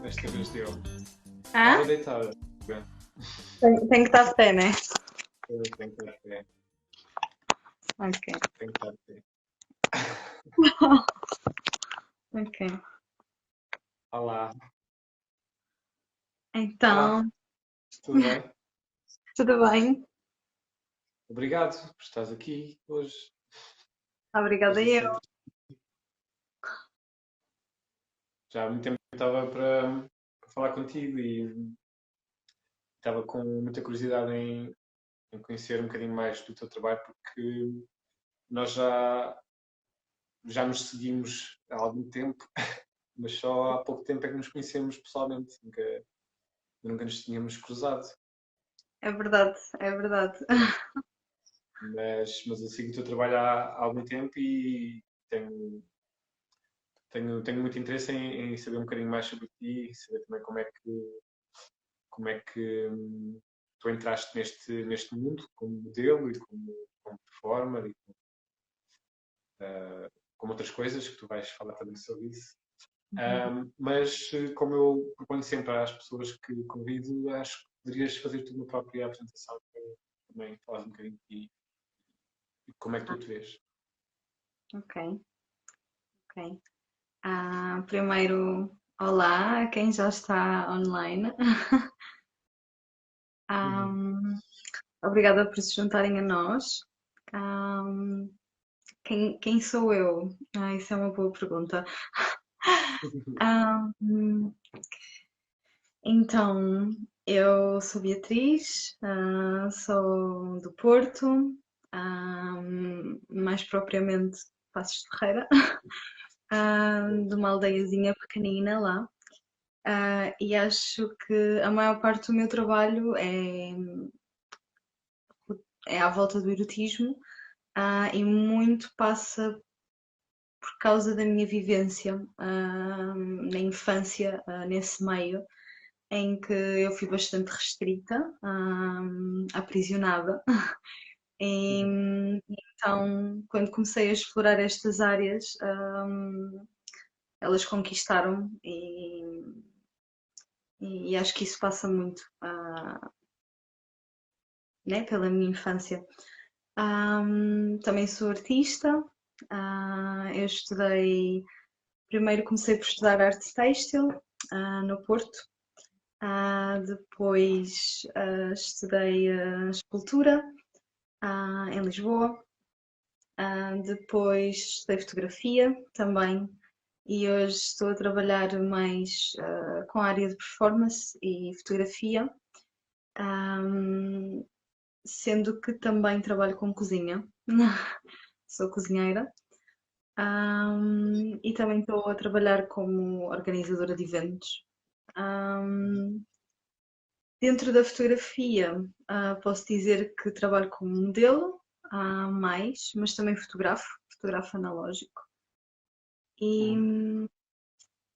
Esta vez deu. Ah? Estava deitada. Tem que estar de pé, né? Eu tenho que estar de pé. Ok. Tenho que estar de pé. Ok. Olá. Olá. Então, Tudo bem? tudo bem? Obrigado por estás aqui hoje. Obrigada Esta eu. cedo. Já há muito tempo que estava para falar contigo e estava com muita curiosidade em conhecer um bocadinho mais do teu trabalho porque nós já nos seguimos há algum tempo, mas só há pouco tempo é que nos conhecemos pessoalmente. Nunca nos tínhamos cruzado. É verdade, é verdade. Mas eu sigo o teu trabalho há algum tempo e tenho muito interesse em saber um bocadinho mais sobre ti e saber também como é que tu entraste neste mundo como modelo e como performer e como outras coisas que tu vais falar também sobre isso. Mas como eu proponho sempre às pessoas que convido, acho que poderias fazer tu uma própria apresentação para também falar um bocadinho de ti e como é que tu te vês. Ok, ok. Primeiro, olá a quem já está online. Uhum. Obrigada por se juntarem a nós. Ahm, quem sou eu? Isso é uma boa pergunta. Ahm, então, eu sou Beatriz, sou do Porto, mais propriamente Passos de Ferreira, de uma aldeiazinha pequenina lá. E acho que a maior parte do meu trabalho é à volta do erotismo, e muito passa por causa da minha vivência na infância, nesse meio, em que eu fui bastante restrita, aprisionada. E, então, quando comecei a explorar estas áreas, elas conquistaram-me e acho que isso passa muito, né, pela minha infância. Também sou artista. Eu estudei. Primeiro comecei por estudar arte têxtil, no Porto. Depois estudei escultura, em Lisboa. Depois estudei fotografia também. E hoje estou a trabalhar mais com a área de performance e fotografia. Ahm, Sendo que também trabalho com cozinha. Sou cozinheira. E também estou a trabalhar como organizadora de eventos. Ahm, Dentro da fotografia, posso dizer que trabalho como modelo, mas também fotografo analógico. Uhum.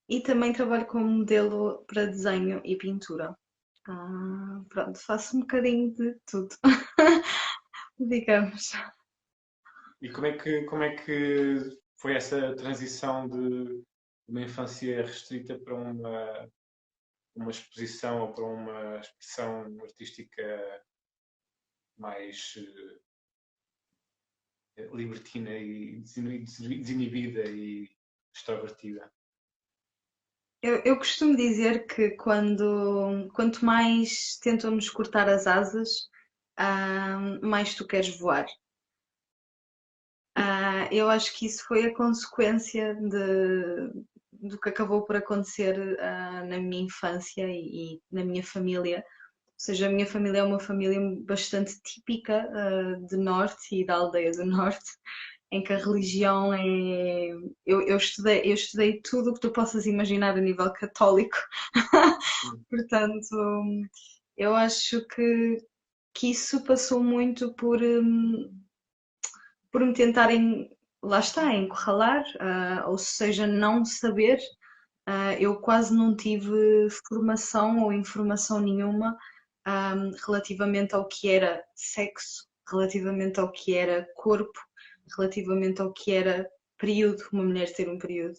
E também trabalho como modelo para desenho e pintura. Pronto, faço um bocadinho de tudo, digamos. E como é que foi essa transição de uma infância restrita para uma exposição ou para uma expressão artística mais libertina e desinibida e extrovertida? Eu costumo dizer que quanto mais tentam-nos cortar as asas, mais tu queres voar. Eu acho que isso foi a consequência do que acabou por acontecer na minha infância e na minha família. Ou seja, a minha família é uma família bastante típica de Norte e da aldeia do Norte, em que a religião é. Eu estudei tudo o que tu possas imaginar a nível católico, Hum. portanto, eu acho que isso passou muito por me tentarem, lá está, encurralar, ou seja, não saber. Eu quase não tive formação ou informação nenhuma, relativamente ao que era sexo, relativamente ao que era corpo, relativamente ao que era período, uma mulher ter um período.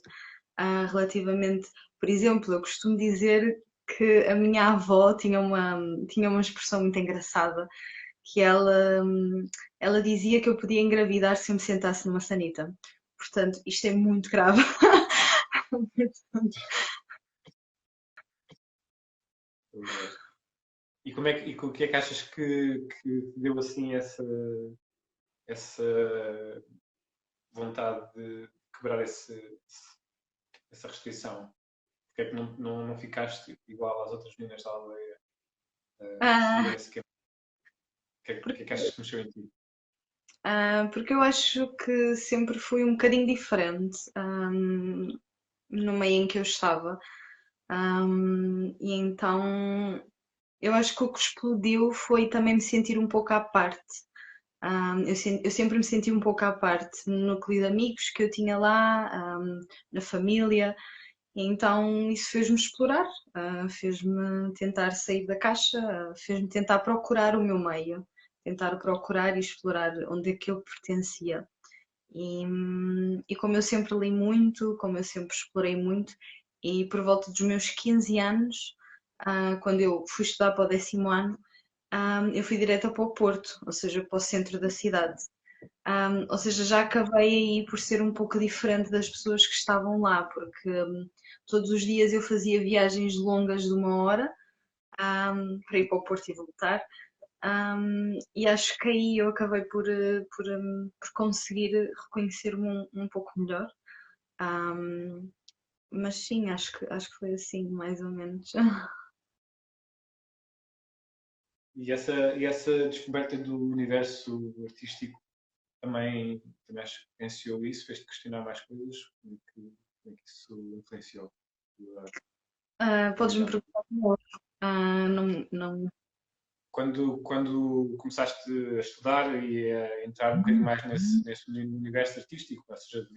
relativamente, por exemplo, eu costumo dizer que a minha avó tinha uma expressão muito engraçada, que ela dizia que eu podia engravidar se eu me sentasse numa sanita. Portanto, isto é muito grave. E o que é que achas que deu assim essa vontade de quebrar essa restrição? Porque é que não ficaste igual às outras meninas da aldeia a seguir Ah, esse caminho? O que é que achas que mexeu em ti? porque eu acho que sempre fui um bocadinho diferente, no meio em que eu estava. E então eu acho que o que explodiu foi também me sentir um pouco à parte. Eu sempre me senti um pouco à parte no núcleo de amigos que eu tinha lá, na família, e então isso fez-me explorar, fez-me tentar sair da caixa, fez-me tentar procurar o meu meio, tentar procurar e explorar onde é que eu pertencia. E como eu sempre li muito, como eu sempre explorei muito, e por volta dos meus 15 anos, quando eu fui estudar para o 10º ano, eu fui direta para o Porto, ou seja, para o centro da cidade. Ou seja, já acabei aí por ser um pouco diferente das pessoas que estavam lá, porque todos os dias eu fazia viagens longas de 1 hora, para ir para o Porto e voltar. E acho que aí eu acabei por conseguir reconhecer-me um pouco melhor. Um, mas sim, acho que foi assim, mais ou menos. E essa descoberta do universo artístico também acho que influenciou isso, fez-te questionar mais coisas, como é que isso influenciou a tua Podes-me visão? perguntar de novo. Não, não. Quando começaste a estudar e a entrar um bocadinho mais nesse universo artístico, ou seja,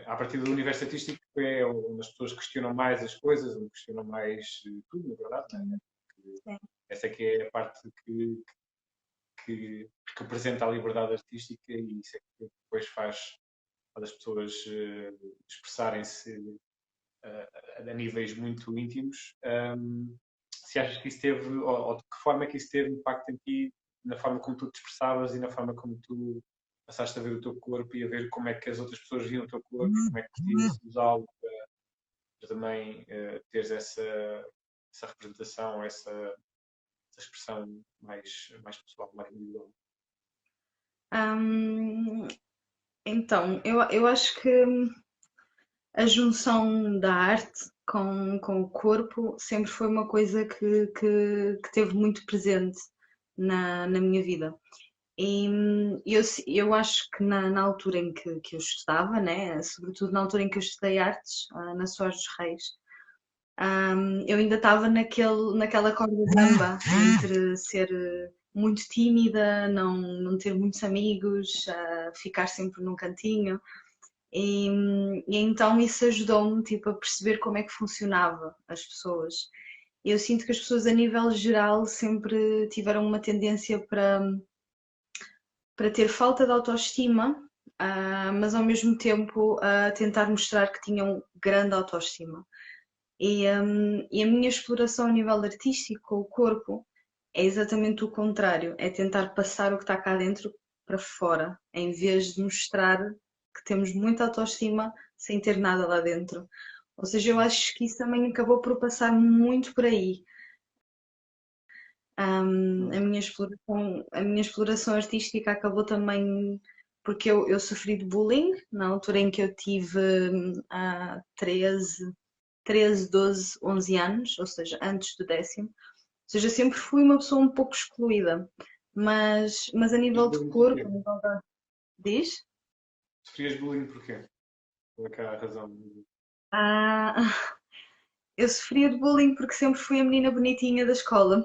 a partir do universo artístico é onde as pessoas questionam mais as coisas, onde questionam mais tudo, na verdade, não é? Que Sim. essa é que é a parte que representa a liberdade artística e isso é que depois faz as pessoas expressarem-se a níveis muito íntimos. Se achas que isso teve, ou de que forma é que isso teve impacto em ti, na forma como tu te expressavas e na forma como tu passaste a ver o teu corpo e a ver como é que as outras pessoas viam o teu corpo e como é que podias usá-lo para também teres essa representação, essa expressão mais pessoal, mais individual. Hum, então, eu acho que a junção da arte com o corpo sempre foi uma coisa que teve muito presente na minha vida. E eu acho que na altura em que eu estudava, né, sobretudo na altura em que eu estudei artes, na Soares dos Reis, eu ainda estava naquela corda bamba entre ser muito tímida, não ter muitos amigos, ficar sempre num cantinho. E então isso ajudou-me tipo, a perceber como é que funcionava as pessoas. Eu sinto que as pessoas a nível geral sempre tiveram uma tendência para ter falta de autoestima, mas ao mesmo tempo a tentar mostrar que tinham grande autoestima. E a minha exploração a nível artístico com o corpo é exatamente o contrário, é tentar passar o que está cá dentro para fora, em vez de mostrar que temos muita autoestima sem ter nada lá dentro. Ou seja, eu acho que isso também acabou por passar muito por aí. A minha exploração artística acabou também porque eu sofri de bullying na altura em que eu tive 13, 12, 11 anos, ou seja, antes do 10º. Ou seja, sempre fui uma pessoa um pouco excluída, mas a Sofrias nível de bullying corpo, porquê? a nível da... Diz? Sofrias bullying porquê? Qual é que é a razão? Ah, eu sofria de bullying porque sempre fui a menina bonitinha da escola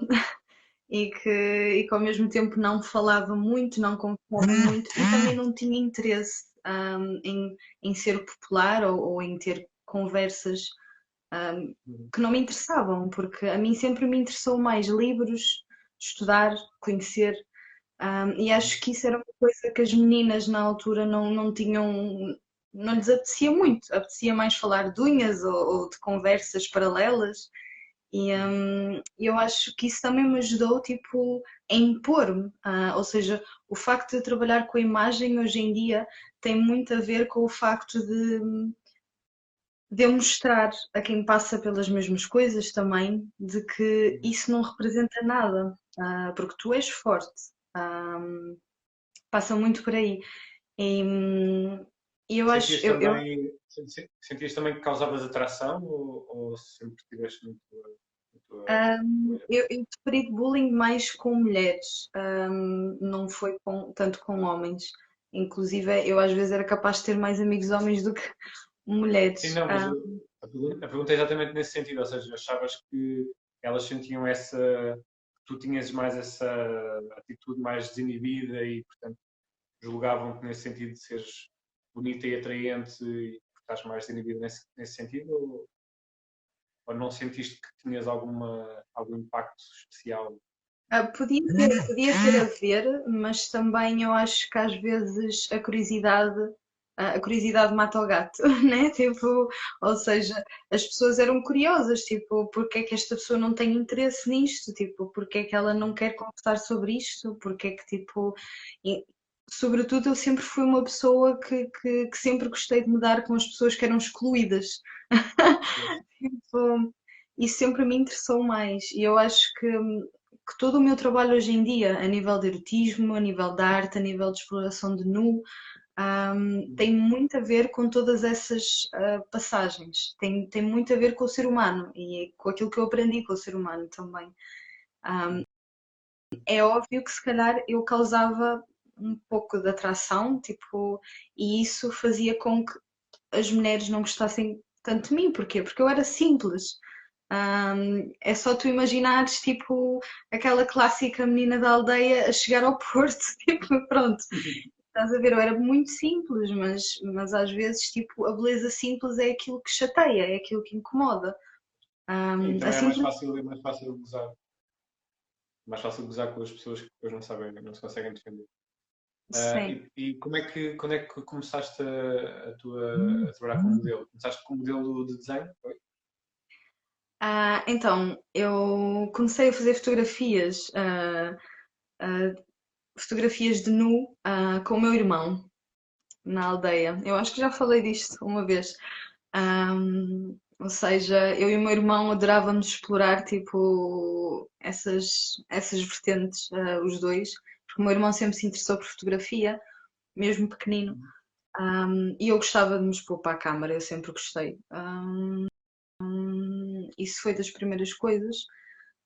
e que ao mesmo tempo não falava muito, não confiava muito e também não tinha interesse em ser popular ou em ter conversas que não me interessavam, porque a mim sempre me interessou mais livros, estudar, conhecer, e acho que isso era uma coisa que as meninas na altura não tinham, não lhes apetecia muito, apetecia mais falar de unhas ou de conversas paralelas. E eu acho que isso também me ajudou, tipo, a impor-me. Ou seja, o facto de eu trabalhar com a imagem hoje em dia tem muito a ver com o facto de eu mostrar a quem passa pelas mesmas coisas também, de que isso não representa nada, porque tu és forte. Ah, passa muito por aí. E, eu acho, Sentias também que causavas atração ou sempre tiveste muito eu sofri de bullying mais com mulheres, não foi tanto com homens. Inclusive, eu às vezes era capaz de ter mais amigos homens do que Sim, mulheres. não, mas a pergunta é exatamente nesse sentido, ou seja, achavas que elas sentiam tu tinhas mais essa atitude mais desinibida e, portanto, julgavam-te nesse sentido de seres bonita e atraente e estás mais desinibida nesse sentido ou não sentiste que tinhas algum impacto especial? Podia ter a ver, mas também eu acho que às vezes a curiosidade mata o gato, né? Tipo, ou seja, as pessoas eram curiosas, tipo, porque é que esta pessoa não tem interesse nisto? Tipo, porque é que ela não quer conversar sobre isto? Porque é que, tipo, e, sobretudo eu sempre fui uma pessoa que sempre gostei de me dar com as pessoas que eram excluídas. Tipo, isso sempre me interessou mais e eu acho que todo o meu trabalho hoje em dia, a nível de erotismo, a nível de arte, a nível de exploração de nu, tem muito a ver com todas essas passagens, tem muito a ver com o ser humano e com aquilo que eu aprendi com o ser humano também. É óbvio que se calhar eu causava um pouco de atração, tipo, e isso fazia com que as mulheres não gostassem tanto de mim. Porquê? Porque eu era simples. É só tu imaginares, tipo, aquela clássica menina da aldeia a chegar ao Porto, tipo, pronto. Estás a ver? Eu era muito simples, mas às vezes, tipo, a beleza simples é aquilo que chateia, é aquilo que incomoda. Sim, A também simples, é mais fácil gozar com as pessoas que depois não sabem, não se conseguem defender. sim. E quando é que começaste a trabalhar como modelo? Começaste como modelo de desenho? Foi? Então, eu comecei a fazer fotografias de nu, com o meu irmão na aldeia. Eu acho que já falei disto uma vez. Ou seja, eu e o meu irmão adorávamos explorar tipo essas vertentes, os dois, porque o meu irmão sempre se interessou por fotografia, mesmo pequenino, e eu gostava de me expor para a câmara, eu sempre gostei. Isso foi das primeiras coisas.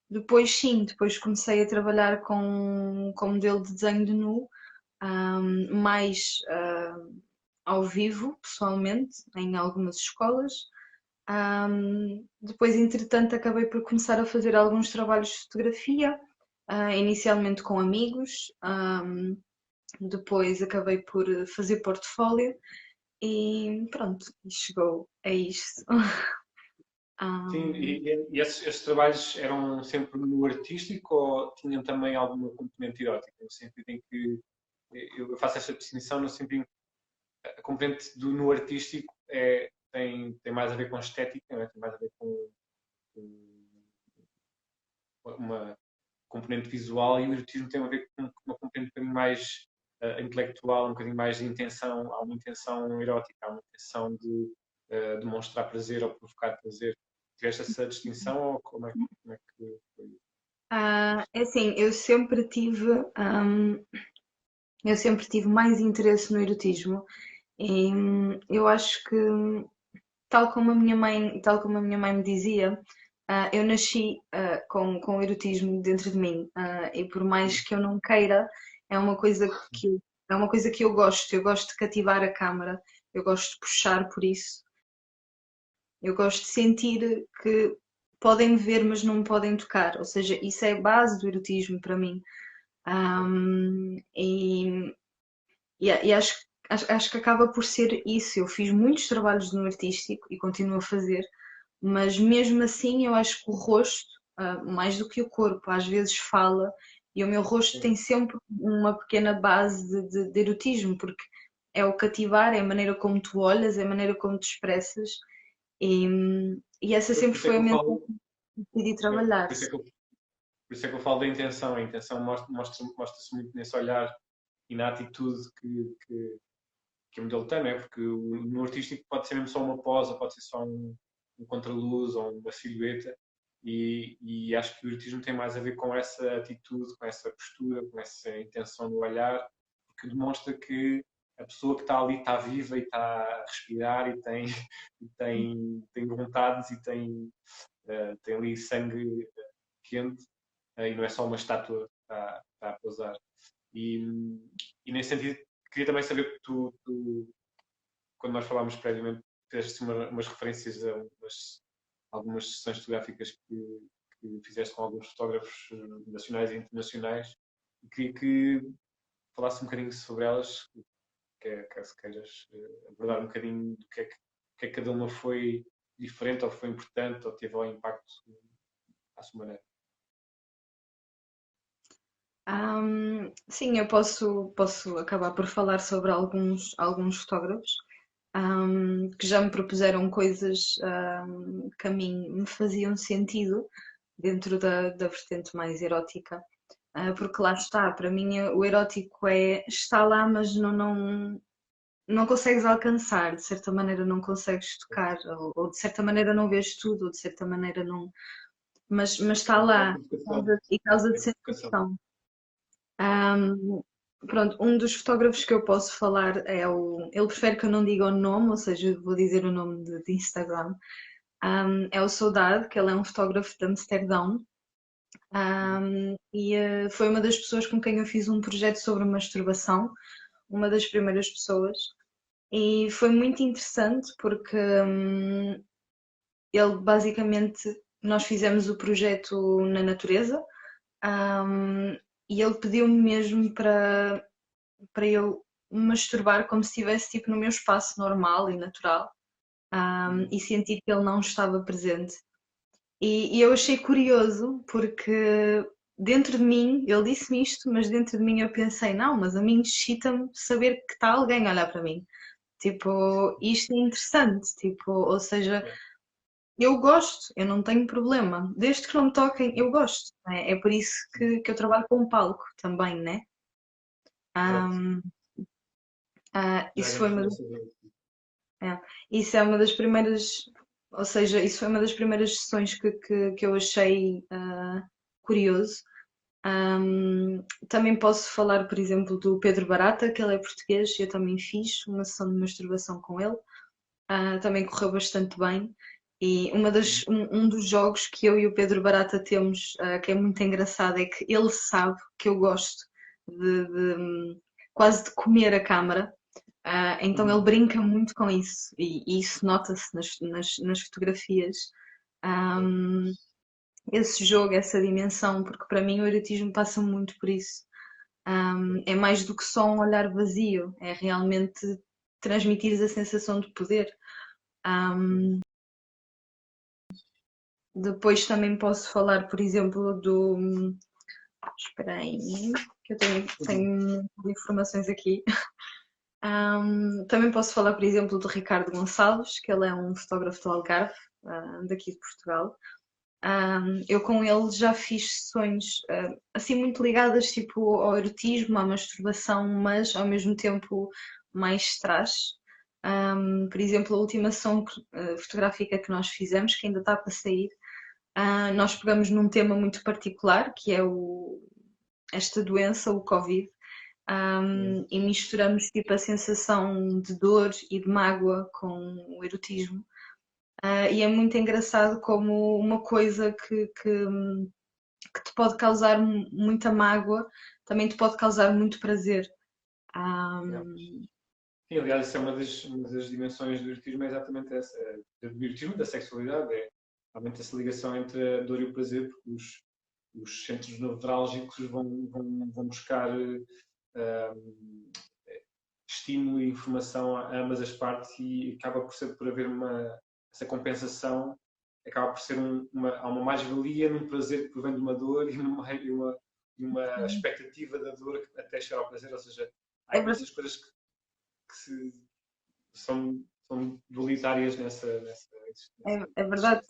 Depois, sim, depois comecei a trabalhar com modelo de desenho de nu, mais ao vivo, pessoalmente, em algumas escolas. Depois, entretanto, acabei por começar a fazer alguns trabalhos de fotografia, inicialmente com amigos, depois acabei por fazer portfólio e pronto, chegou a isto. Sim, Um, e esses trabalhos eram sempre no artístico ou tinham também alguma componente erótica? No sentido em que eu faço esta distinção no sentido em que a componente no artístico tem mais a ver com estética, não é? Tem mais a ver com uma componente visual e o erotismo tem a ver com uma componente um bocadinho mais intelectual, um bocadinho mais de intenção, há uma intenção erótica, há uma intenção de demonstrar prazer ou provocar prazer. Tiveste essa distinção ou como é que foi? é assim, eu sempre tive mais interesse no erotismo e eu acho que, tal como a minha mãe me dizia, eu nasci com o erotismo dentro de mim, e por mais que eu não queira, é uma coisa é uma coisa que eu gosto de cativar a câmara, eu gosto de puxar por isso, eu gosto de sentir que podem me ver, mas não me podem tocar, ou seja, isso é a base do erotismo para mim. E, e acho que acaba por ser isso. Eu fiz muitos trabalhos no artístico e continuo a fazer, mas mesmo assim eu acho que o rosto, mais do que o corpo, às vezes fala, e o meu rosto tem Sim, sempre uma pequena base de erotismo, porque é o cativar, é a maneira como tu olhas, é a maneira como te expressas e, e essa Por sempre isso é foi que a eu mensagem falo, que decidi por trabalhar. isso é que eu, por isso é que eu falo da intenção. A intenção mostra-se muito nesse olhar e na atitude que o modelo tem, não é? Porque no artístico pode ser mesmo só uma pose, ou pode ser só um contraluz ou uma silhueta, e acho que o erotismo tem mais a ver com essa atitude, com essa postura, com essa intenção no olhar, porque demonstra que a pessoa que está ali está viva e está a respirar e tem, tem vontades e tem ali sangue quente, e não é só uma estátua que está a pousar. E, e nesse sentido, queria também saber que quando nós falámos previamente, fizeste umas referências a algumas sessões fotográficas que fizeste com alguns fotógrafos nacionais e internacionais, e queria que falasse um bocadinho sobre elas, se queiras abordar um bocadinho do que é que cada uma foi diferente, ou foi importante, ou teve um impacto à sua maneira. Sim, eu posso acabar por falar sobre alguns fotógrafos que já me propuseram coisas que a mim me faziam sentido dentro da vertente mais erótica. Porque lá está, para mim o erótico está lá, mas não consegues alcançar, de certa maneira não consegues tocar, ou de certa maneira não vês tudo, ou de certa maneira não. Mas está É lá provocação. e causa-te É provocação. sensação. Pronto, um dos fotógrafos que eu posso falar é Ele prefere que eu não diga o nome, ou seja, vou dizer o nome de Instagram. É o Saudade, que ele é um fotógrafo de Amsterdão. Foi uma das pessoas com quem eu fiz um projeto sobre masturbação, uma das primeiras pessoas. E foi muito interessante porque ele basicamente nós fizemos o projeto na natureza, e ele pediu-me mesmo para eu me masturbar como se estivesse tipo, no meu espaço normal e natural, e sentir que ele não estava presente. E eu achei curioso porque dentro de mim, ele disse-me isto, mas dentro de mim eu pensei, não, mas a mim excita-me saber que está alguém a olhar para mim. Tipo, isto é interessante, tipo, ou seja, Yeah. eu gosto, eu não tenho problema. Desde que não me toquem, eu gosto. Né? É por isso que eu trabalho com palco também, né? Exato. Um, Já isso foi iremos uma, falar sobre isso. é, isso é uma das primeiras, ou seja, isso foi uma das primeiras sessões que eu achei curioso. Também posso falar, por exemplo, do Pedro Barata, que ele é português, eu também fiz uma sessão de masturbação com ele. Também correu bastante bem. E um dos jogos que eu e o Pedro Barata temos, que é muito engraçado, é que ele sabe que eu gosto quase de comer a câmara. Então ele Uhum. brinca muito com isso e isso nota-se nas fotografias. Um, Esse jogo, essa dimensão, porque para mim o erotismo passa muito por isso. É mais do que só um olhar vazio, é realmente transmitir a sensação de poder. Um, Depois também posso falar, por exemplo, do. Espera aí, que eu Uhum. tenho informações aqui. Também posso falar, por exemplo, do Ricardo Gonçalves, que ele é um fotógrafo do Algarve, daqui de Portugal. Eu com ele já fiz sessões assim muito ligadas tipo ao erotismo, à masturbação, mas ao mesmo tempo mais trash. Por exemplo, a última sessão fotográfica que nós fizemos, que ainda está para sair, nós pegamos num tema muito particular, que é esta doença, o Covid, e misturamos tipo a sensação de dor e de mágoa com o erotismo. E é muito engraçado como uma coisa que te pode causar muita mágoa também te pode causar muito prazer. Yeah. Um, Sim, aliás, isso é uma das dimensões do erotismo, é exatamente essa. Do erotismo, da sexualidade, é realmente essa ligação entre a dor e o prazer, porque os centros nevrálgicos vão buscar estímulo e informação a ambas as partes e acaba por haver essa compensação, acaba por ser há uma mais-valia num prazer que provém de uma dor e uma expectativa da dor até chegar ao prazer, ou seja, há é verdade. imensas coisas que são dualitárias nessa É verdade.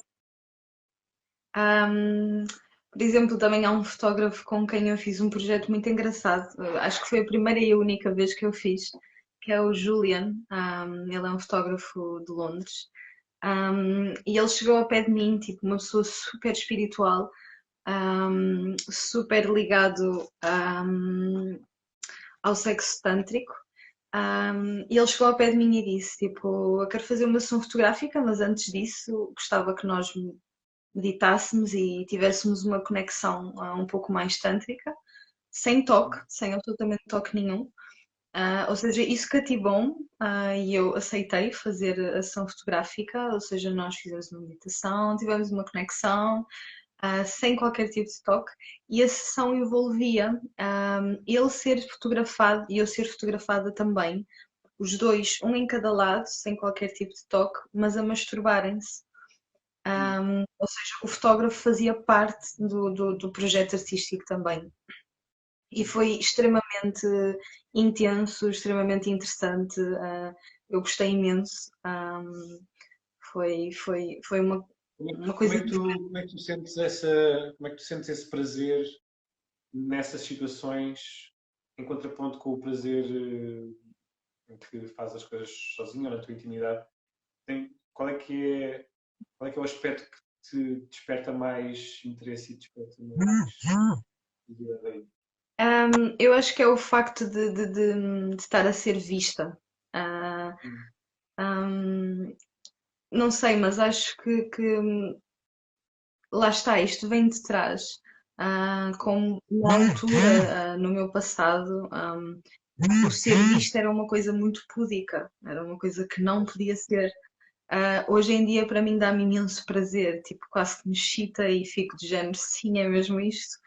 Por exemplo, também há um fotógrafo com quem eu fiz um projeto muito engraçado. Acho que foi a primeira e a única vez que eu fiz, que é o Julian. Ele é um fotógrafo de Londres. E ele chegou ao pé de mim, tipo, uma pessoa super espiritual, super ligado ao sexo tântrico. E ele chegou ao pé de mim e disse, tipo, eu quero fazer uma sessão fotográfica, mas antes disso gostava que nós meditássemos e tivéssemos uma conexão um pouco mais tântrica, sem toque, sem absolutamente toque nenhum. Ou seja, isso cativou-me e eu aceitei fazer a sessão fotográfica, ou seja, nós fizemos uma meditação, tivemos uma conexão, sem qualquer tipo de toque, e a sessão envolvia ele ser fotografado e eu ser fotografada também, os dois, um em cada lado, sem qualquer tipo de toque, mas a masturbarem-se. Ou seja, o fotógrafo fazia parte do projeto artístico também. E foi extremamente intenso, extremamente interessante. Eu gostei imenso. Foi uma coisa. Como é que tu sentes como é que tu sentes esse prazer nessas situações em contraponto com o prazer em que fazes as coisas sozinho ou na tua intimidade? Qual é que é o aspecto que te desperta mais interesse e desperta mais curiosidade aí? Eu acho que é o facto de estar a ser vista. Ah, não sei, mas acho que lá está, isto vem de trás. Como na altura, no meu passado, o ser visto era uma coisa muito púdica, era uma coisa que não podia ser. Hoje em dia, para mim, dá-me imenso prazer, tipo, quase que me excita e fico de género, sim, é mesmo isto.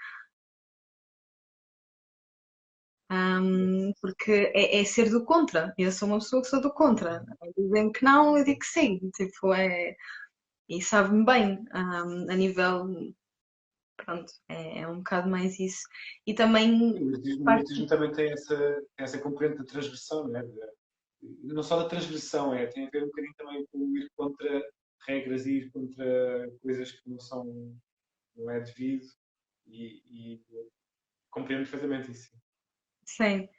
Porque é ser do contra. Eu sou uma pessoa que sou do contra. Dizem que não, eu digo que sim. Tipo, e sabe-me bem, a nível. Pronto, é um bocado mais isso. E também. O mimetismo também tem essa componente da transgressão, não é? Não só da transgressão, tem a ver um bocadinho também com ir contra regras e ir contra coisas que não é devido e compreendo perfeitamente isso. Sim.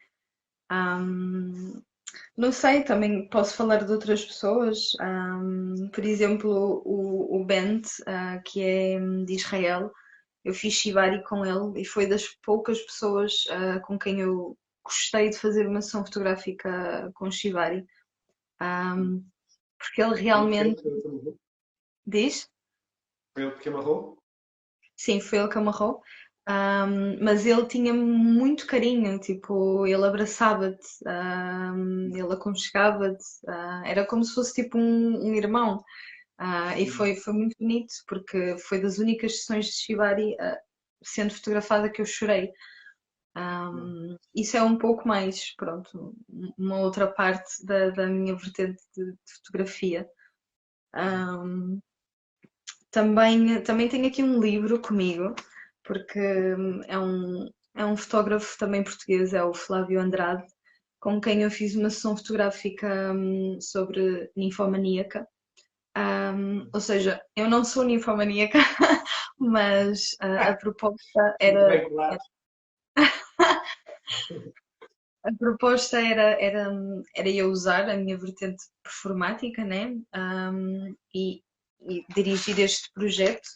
Não sei, também posso falar de outras pessoas. Por exemplo, o Bent, que é de Israel. Eu fiz Shibari com ele e foi das poucas pessoas com quem eu gostei de fazer uma sessão fotográfica com Shibari. Porque ele realmente Foi ele que amarrou? diz, Foi ele que amarrou? sim, foi ele que amarrou. Mas ele tinha muito carinho, tipo, ele abraçava-te, ele aconchegava-te, era como se fosse tipo um irmão. E foi muito bonito, porque foi das únicas sessões de Shibari sendo fotografada que eu chorei. Isso é um pouco mais, pronto, uma outra parte da minha vertente de fotografia. Também tenho aqui um livro comigo, porque é um fotógrafo também português, é o Flávio Andrade, com quem eu fiz uma sessão fotográfica sobre ninfomaníaca. Ou seja, eu não sou ninfomaníaca, mas a proposta Muito era bem claro. A proposta era eu usar a minha vertente performática, né? E dirigir este projeto.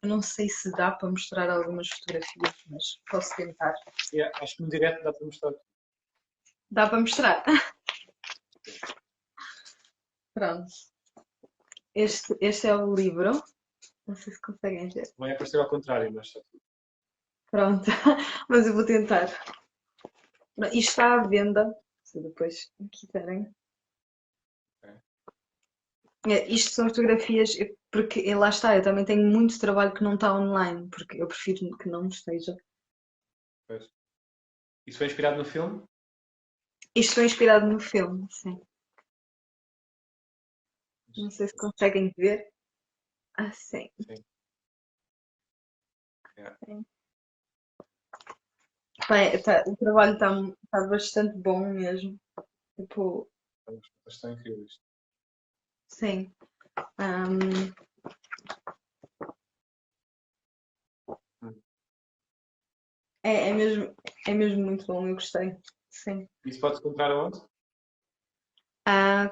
Eu não sei se dá para mostrar algumas fotografias, mas posso tentar. Acho que no direto dá para mostrar. Dá para mostrar? Pronto. Este é o livro. Não sei se conseguem ver. Vai aparecer ao contrário, mas está tudo. Pronto. Mas eu vou tentar. Isto está à venda, se depois quiserem. Isto são fotografias, porque lá está, eu também tenho muito trabalho que não está online, porque eu prefiro que não esteja. Pois. Isso foi inspirado no filme? Isto foi inspirado no filme, sim. Não sei se conseguem ver. Sim. Sim. Yeah. Bem, o trabalho está bastante bom mesmo. Tipo, As fotos estão incríveis. sim. Ahm, Hum. é mesmo muito bom, eu gostei. Sim. Isso pode-se comprar aonde?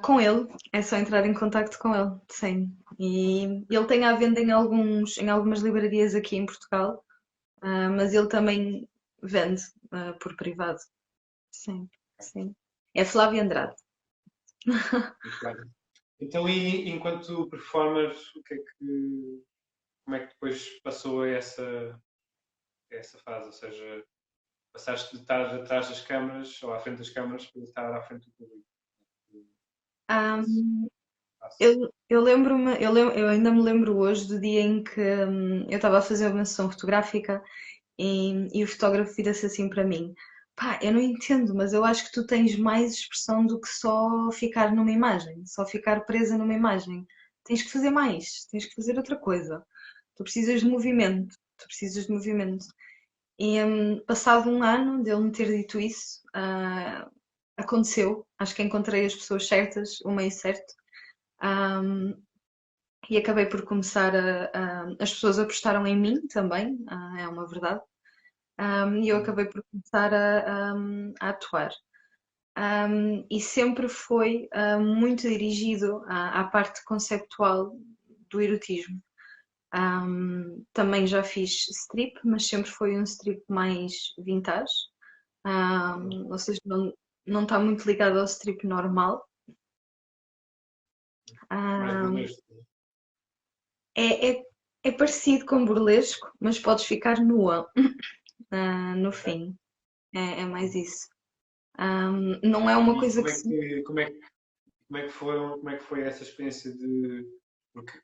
Com ele, é só entrar em contacto com ele, sim. E ele tem à venda em algumas livrarias aqui em Portugal, mas ele também vende, por privado. Sim, sim. É Flávio Andrade. Muito bem. Então, e enquanto performer, o que é que, como é que depois passou a essa fase? Ou seja, passaste de estar atrás das câmaras ou à frente das câmaras para estar à frente do público. Como é que é esse Ahm, passo? eu lembro-me, eu ainda me lembro hoje do dia em que eu estava a fazer uma sessão fotográfica e o fotógrafo vira-se assim para mim: pá, eu não entendo, mas eu acho que tu tens mais expressão do que só ficar numa imagem, só ficar presa numa imagem. Tens que fazer mais, tens que fazer outra coisa. Tu precisas de movimento, tu precisas de movimento. E passado um ano de ele me ter dito isso, aconteceu. Acho que encontrei as pessoas certas, o meio certo. Um, e acabei por começar as pessoas apostaram em mim também, é uma verdade. E eu Uhum. acabei por começar a atuar. E sempre foi muito dirigido à parte conceptual do erotismo. Também já fiz strip, mas sempre foi um strip mais vintage, ou seja, não está muito ligado ao strip normal. Mais Um, burlesco. é, é, é parecido com burlesco, mas podes ficar nua no Ok. fim. É mais isso. Não é uma E coisa que se. como é que foi essa experiência de. Porque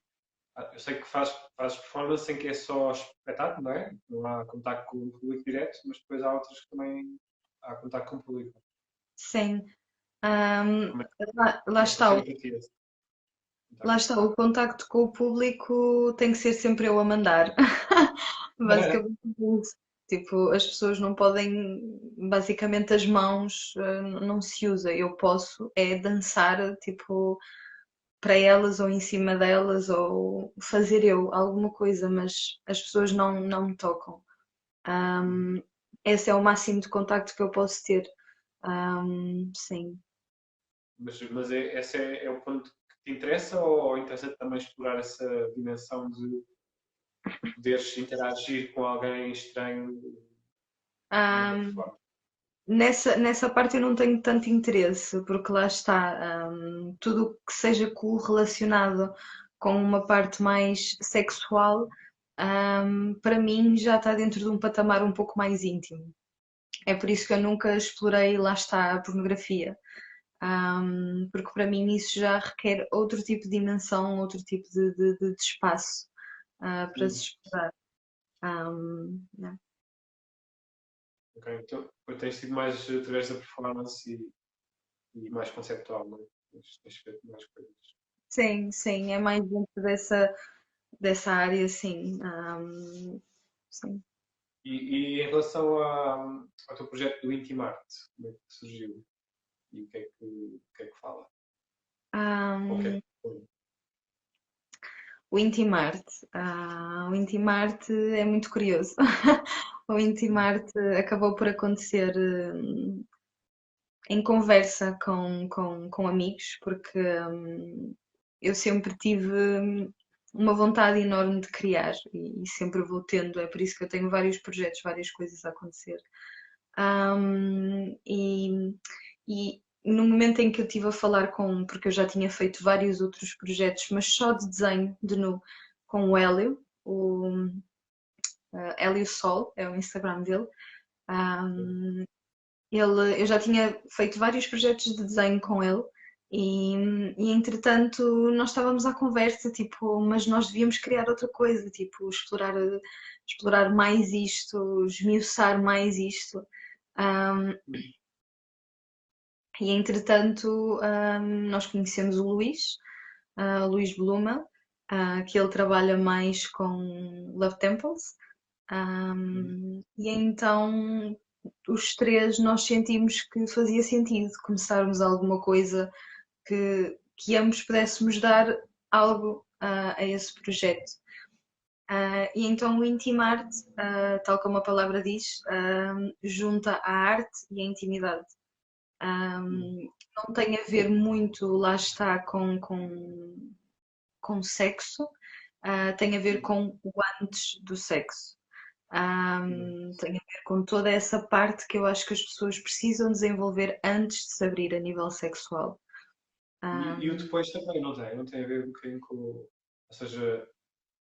eu sei que faz performance em que é só espetáculo, não é? Não há contacto com o público direto, mas depois há outras que também há contacto com o público. Sim. Um, Como é, lá como é que está, funciona para ti esse lá contacto? está, o contacto com o público tem que ser sempre eu a mandar. Basicamente é isso. Tipo, as pessoas não podem, basicamente as mãos não se usa. Eu posso é dançar, tipo, para elas ou em cima delas ou fazer eu alguma coisa, mas as pessoas não me tocam. Um, esse é o máximo de contacto que eu posso ter. Sim. Mas esse é o ponto que te interessa ou interessa também explorar essa dimensão de poderes interagir com alguém estranho numa Um, performance? nessa parte eu não tenho tanto interesse, porque lá está, tudo o que seja correlacionado com uma parte mais sexual, para mim já está dentro de um patamar um pouco mais íntimo. É por isso que eu nunca explorei, lá está, a pornografia. Porque para mim isso já requer outro tipo de dimensão, outro tipo de espaço para se Hum, explorar. Né? ok, então tens sido mais através da performance e mais conceptual, não é? Tens feito mais coisas. Sim, sim, é mais dentro dessa área, sim. Sim. E em relação ao teu projeto do Intimarte, como é que surgiu? E o que é que fala? Ou o que é Um, que foi? o Intimarte. O Intimarte é muito curioso. O Intimarte acabou por acontecer em conversa com amigos, porque eu sempre tive uma vontade enorme de criar e sempre vou tendo, é por isso que eu tenho vários projetos, várias coisas a acontecer. Um, e, e no momento em que eu estive a falar porque eu já tinha feito vários outros projetos, mas só de desenho de nu, com o Hélio, Hélio Sol, é o Instagram dele. Um, eu já tinha feito vários projetos de desenho com ele e entretanto nós estávamos à conversa, tipo, mas nós devíamos criar outra coisa, tipo, explorar mais isto, esmiuçar mais isto. Um, e entretanto nós conhecemos o Luís Bluma, que ele trabalha mais com Love Temples. Uhum. E então os três nós sentimos que fazia sentido começarmos alguma coisa que ambos pudéssemos dar algo a esse projeto. E então o Intimarte, tal como a palavra diz, junta a arte e a intimidade. Não tem a ver muito, lá está, com sexo, tem a ver com o antes do sexo. Tem a ver com toda essa parte que eu acho que as pessoas precisam desenvolver antes de se abrir a nível sexual. E o depois também, não tem? Não tem a ver um bocadinho com. Ou seja,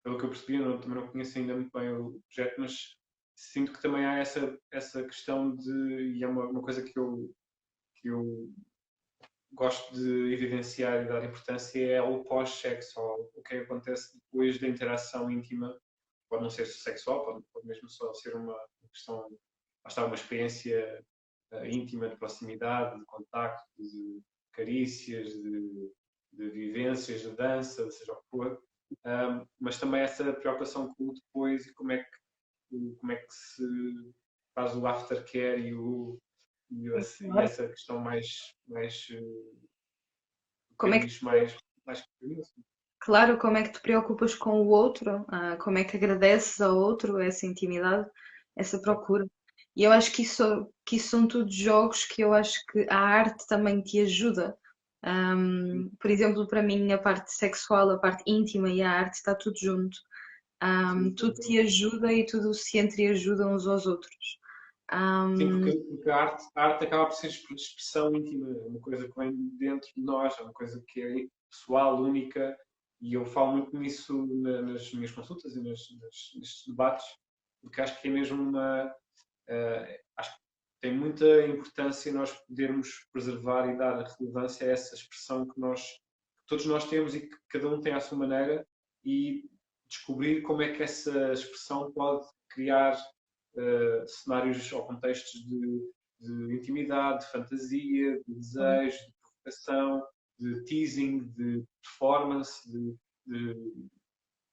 pelo que eu percebi, eu também não conheço ainda muito bem o projeto, mas sinto que também há essa questão de. E é uma coisa que eu gosto de evidenciar e dar importância é o pós-sexo, ou o que acontece depois da interação íntima. Pode não ser sexual, pode mesmo só ser uma questão, basta uma experiência íntima, de proximidade, de contacto, de carícias, de vivências, de dança, seja o que for. Mas também essa preocupação com o depois e como é que se faz o aftercare e essa questão mais Como é que, mais claro, como é que te preocupas com o outro? Como é que agradeces ao outro essa intimidade, essa procura? E eu acho que isso são tudo jogos que eu acho que a arte também te ajuda. Por exemplo, para mim, a parte sexual, a parte íntima e a arte está tudo junto. Tudo te ajuda e tudo se entreajuda uns aos outros. Sim, porque a arte acaba por ser expressão íntima, é uma coisa que vem dentro de nós, é uma coisa que é pessoal, única, e eu falo muito nisso nas minhas consultas e nestes debates, porque acho que é mesmo acho que tem muita importância nós podermos preservar e dar relevância a essa expressão que todos nós temos e que cada um tem à sua maneira, e descobrir como é que essa expressão pode criar cenários ou contextos de intimidade, de fantasia, de desejo, de provocação, de teasing, de performance, de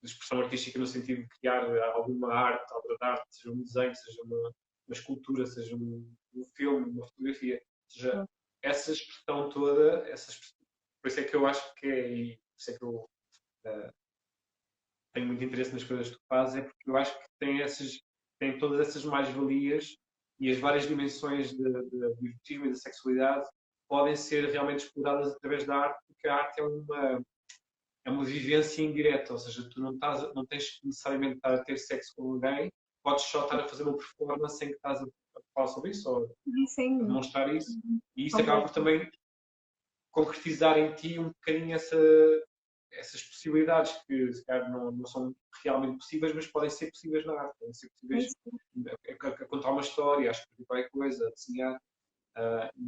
expressão artística no sentido de criar alguma arte, obra de arte, seja um desenho, seja uma escultura, seja um filme, uma fotografia. Ou seja, essa expressão toda, por isso é que eu acho que é, e por isso é que eu uh, tenho muito interesse nas coisas que tu fazes, é porque eu acho que tem todas essas mais-valias e as várias dimensões do erotismo e da sexualidade podem ser realmente exploradas através da arte, porque a arte é uma vivência indireta, ou seja, tu não tens que necessariamente estar a ter sexo com alguém, podes só estar a fazer uma performance sem que estás a falar sobre isso ou a Sim, demonstrar isso, e isso acaba por completo. também concretizar em ti um bocadinho essas possibilidades que se calhar não são realmente possíveis, mas podem ser possíveis na arte, podem ser possíveis a contar uma história, a escrever qualquer coisa, a desenhar,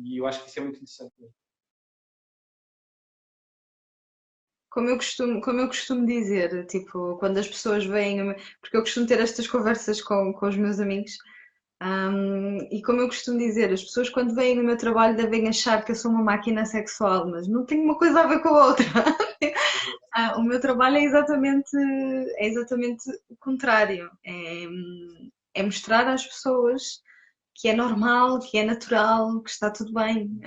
e eu acho que isso é muito interessante. Como eu costumo dizer, tipo, quando as pessoas vêm, porque eu costumo ter estas conversas com os meus amigos, e como eu costumo dizer, as pessoas quando veem no meu trabalho devem achar que eu sou uma máquina sexual, mas não tem uma coisa a ver com a outra. O meu trabalho é exatamente o contrário. É mostrar às pessoas que é normal, que é natural, que está tudo bem.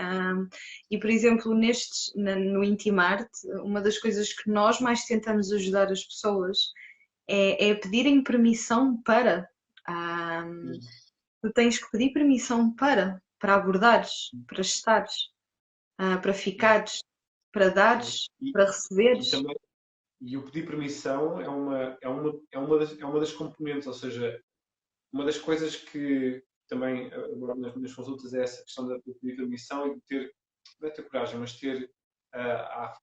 E, por exemplo, no Intimarte, uma das coisas que nós mais tentamos ajudar as pessoas é pedirem permissão para. Tu tens que pedir permissão para abordares, para estares, para ficares, para Sim. dares, para E receberes. também e o pedir permissão é uma das componentes, ou seja, uma das coisas que também agora nas minhas consultas é essa questão de pedir permissão e de ter, não é ter coragem, mas ter a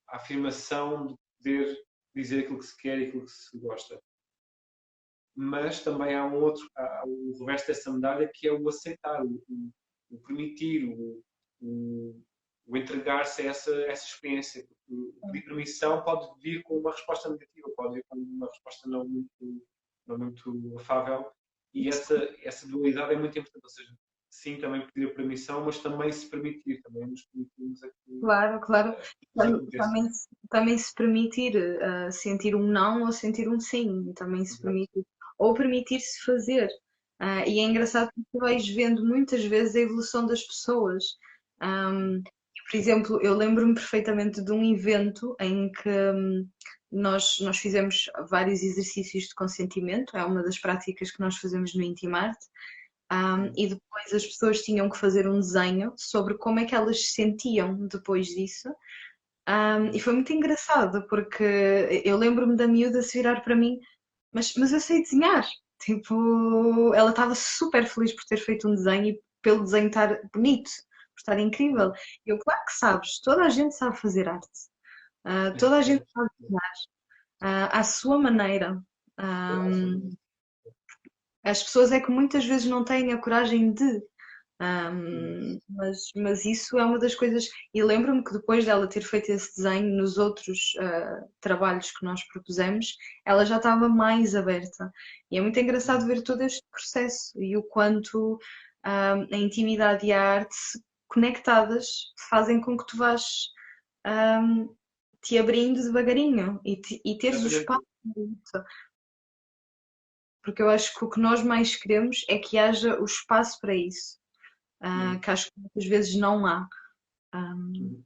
afirmação de poder dizer aquilo que se quer e aquilo que se gosta. Mas também há o reverso dessa medalha, que é o aceitar, o permitir, o entregar-se a essa experiência. O pedir permissão pode vir com uma resposta negativa, pode vir com uma resposta não muito afável, e essa dualidade é muito importante. Ou seja, sim, também pedir a permissão, mas também se permitir, também nos permitirmos a que Claro, claro. as coisas aconteçam. Também se permitir sentir um não ou sentir um sim, também se permite. Ou permitir-se fazer. E é engraçado porque tu vais vendo muitas vezes a evolução das pessoas. Por exemplo, eu lembro-me perfeitamente de um evento em que nós fizemos vários exercícios de consentimento, é uma das práticas que nós fazemos no Intimarte, e depois as pessoas tinham que fazer um desenho sobre como é que elas se sentiam depois disso. E foi muito engraçado, porque eu lembro-me da miúda se virar para mim, mas eu sei desenhar. Tipo, ela estava super feliz por ter feito um desenho e pelo desenho estar bonito, por estar incrível. Eu, claro que sabes, toda a gente sabe fazer arte. Toda a gente sabe desenhar, à sua maneira. Ahm, as pessoas é que muitas vezes não têm a coragem de. Mas isso é uma das coisas. E lembro-me que depois dela ter feito esse desenho nos outros trabalhos que nós propusemos, ela já estava mais aberta. E é muito engraçado ver todo este processo e o quanto a intimidade e a arte conectadas fazem com que tu vás ahm, te abrindo devagarinho e teres o Exatamente. espaço para isso. Porque eu acho que o que nós mais queremos é que haja o espaço para isso, que acho que muitas vezes não há. Um,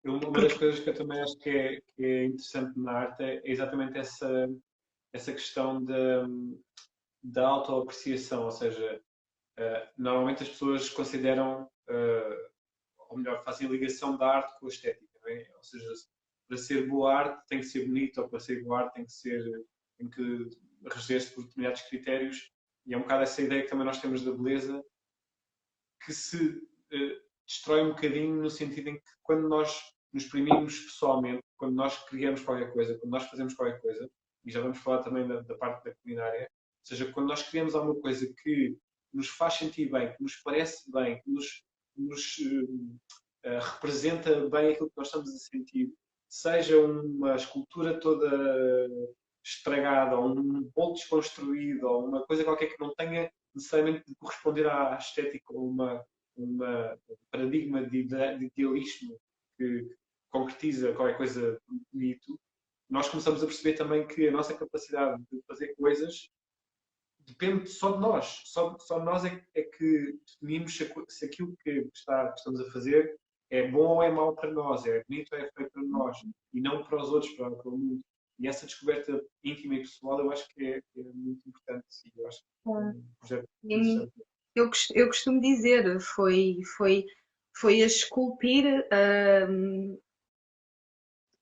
Uma das porque coisas que eu também acho que é interessante na arte é exatamente essa questão da autoapreciação, ou seja, normalmente as pessoas consideram, ou melhor, fazem a ligação da arte com a estética, não é? Ou seja, para ser boa arte tem que ser bonito, ou para ser boa arte tem que reger-se por determinados critérios, e é um bocado essa ideia que também nós temos da beleza, que se destrói um bocadinho no sentido em que quando nós nos exprimimos pessoalmente, quando nós criamos qualquer coisa, quando nós fazemos qualquer coisa, e já vamos falar também da parte da culinária, ou seja, quando nós criamos alguma coisa que nos faz sentir bem, que nos parece bem, que nos representa bem aquilo que nós estamos a sentir, seja uma escultura toda estragada, ou um bolo desconstruído, ou uma coisa qualquer que não tenha necessariamente de corresponder à estética ou uma paradigma de idealismo que concretiza qualquer coisa bonito, nós começamos a perceber também que a nossa capacidade de fazer coisas depende só de nós. Só nós é que definimos se aquilo que estamos a fazer é bom ou é mau para nós, é bonito ou é feio para nós, e não para os outros, para o mundo. E essa descoberta íntima e pessoal eu acho que é muito importante e eu acho que é um projeto e interessante. eu costumo dizer, foi a esculpir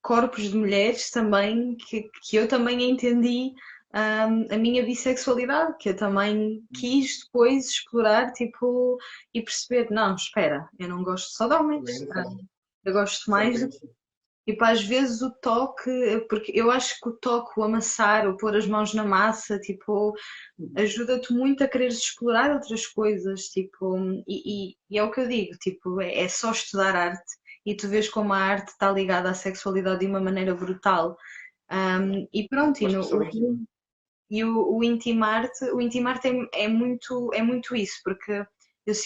corpos de mulheres também que eu também entendi a minha bissexualidade, que eu também quis depois explorar, tipo, e perceber, não, espera, eu não gosto só de Também é homens, interessante. eu gosto mais de. Exatamente. Tipo, às vezes o toque, porque eu acho que o toque, o amassar, o pôr as mãos na massa, tipo, ajuda-te muito a quereres explorar outras coisas, tipo, e é o que eu digo, tipo, é só estudar arte e tu vês como a arte está ligada à sexualidade de uma maneira brutal. E pronto, Uma expressão íntima. o intimarte é muito isso, porque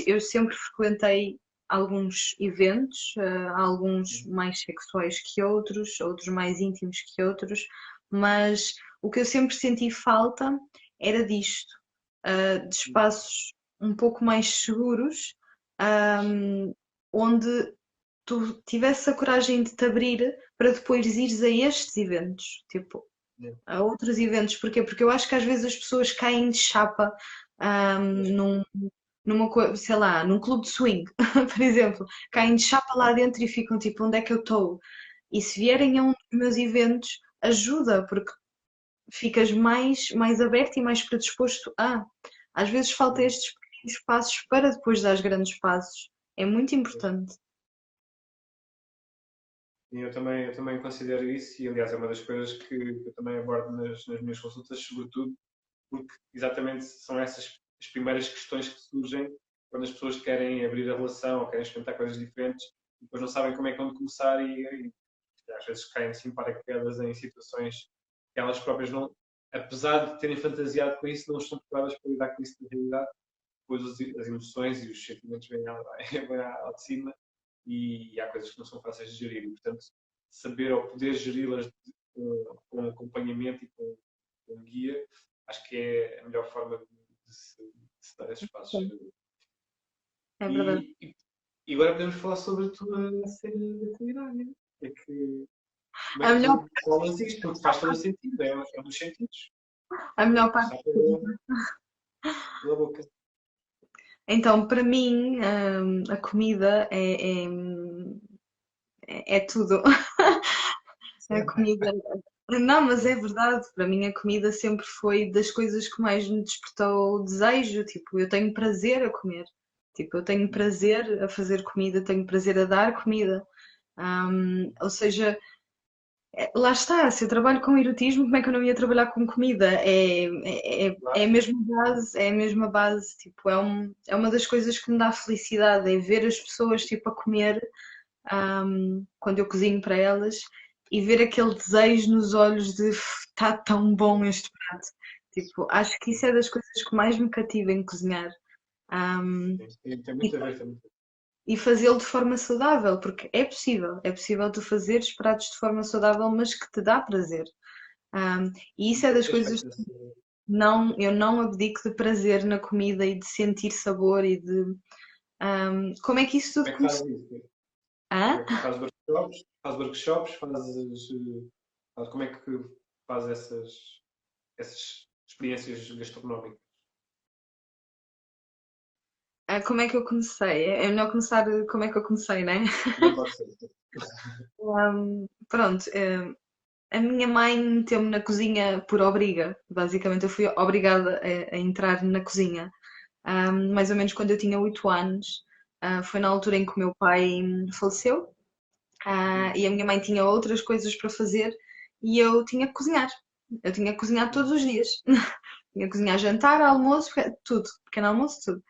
eu sempre frequentei alguns eventos, alguns mais sexuais que outros, outros mais íntimos que outros, mas o que eu sempre senti falta era disto, de espaços um pouco mais seguros, onde tu tivesse a coragem de te abrir para depois ires a estes eventos, tipo, a outros eventos. Porquê? Porque eu acho que às vezes as pessoas caem de chapa num, sei lá, num clube de swing, por exemplo, caem de chapa lá dentro e ficam tipo, onde é que eu estou? E se vierem a um dos meus eventos, ajuda, porque ficas mais aberto e mais predisposto a. Às vezes falta estes pequenos passos para depois dar os grandes passos. É muito importante. E eu também considero isso, e aliás é uma das coisas que eu também abordo nas minhas consultas, sobretudo porque exatamente são essas as primeiras questões que surgem quando as pessoas querem abrir a relação ou querem experimentar coisas diferentes e depois não sabem como é que vão começar e às vezes caem assim paraquedas em situações que elas próprias não, apesar de terem fantasiado com isso, não estão preparadas para lidar com isso na realidade. Depois as emoções e os sentimentos vêm vêm ao de cima e há coisas que não são fáceis de gerir. E, portanto, saber ou poder geri-las com acompanhamento e com guia, acho que é a melhor forma de se dar esses passos. É verdade. E agora podemos falar sobre a tua cena da culinária. É que, como é A que melhor, tu falas isto? Porque faz todo o sentido, é um dos sentidos. a melhor parte. Está pela boca. Então, para mim, a comida é tudo. A comida. Não, mas é verdade. Para mim, a comida sempre foi das coisas que mais me despertou desejo. Tipo, eu tenho prazer a comer. Tipo, eu tenho prazer a fazer comida, tenho prazer a dar comida. Ou seja, lá está, se eu trabalho com erotismo, como é que eu não ia trabalhar com comida? É a Claro. mesma base, é a mesma base, tipo, é uma das coisas que me dá felicidade, é ver as pessoas, tipo, a comer, quando eu cozinho para elas, e ver aquele desejo nos olhos de está tão bom este prato. Tipo, acho que isso é das coisas que mais me cativa em cozinhar. Um, Tem e muito a ver também. e fazê-lo de forma saudável, porque é possível tu fazeres pratos de forma saudável, mas que te dá prazer. E isso é das Nesse coisas aspecto, que não, eu não abdico de prazer na comida e de sentir sabor e de como é que isso como tudo é que começou? fazes isso? Hã? Fazes workshops, como é que fazes essas experiências gastronómicas? Como é que eu comecei? É melhor começar como é que eu comecei, né? Não pode ser. Pronto, a minha mãe meteu-me na cozinha por obriga. Basicamente, eu fui obrigada a entrar na cozinha. Mais ou menos quando eu tinha 8 anos. Foi na altura em que o meu pai faleceu. E a minha mãe tinha outras coisas para fazer e eu tinha que cozinhar. Eu tinha que cozinhar todos os dias. Tinha que cozinhar jantar, almoço, tudo. Pequeno almoço, tudo.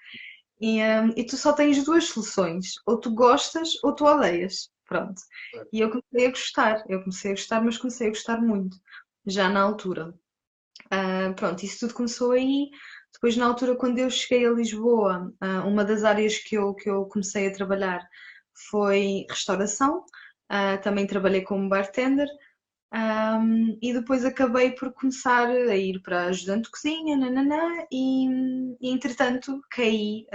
E tu só tens duas soluções. Ou tu gostas ou tu odeias. Pronto. E eu comecei a gostar. Eu comecei a gostar, mas comecei a gostar muito. Já na altura. Pronto, isso tudo começou aí. Depois, na altura, quando eu cheguei a Lisboa, uma das áreas que eu comecei a trabalhar foi restauração. Também trabalhei como bartender. E depois acabei por começar a ir para ajudante de cozinha, nananã, e entretanto caí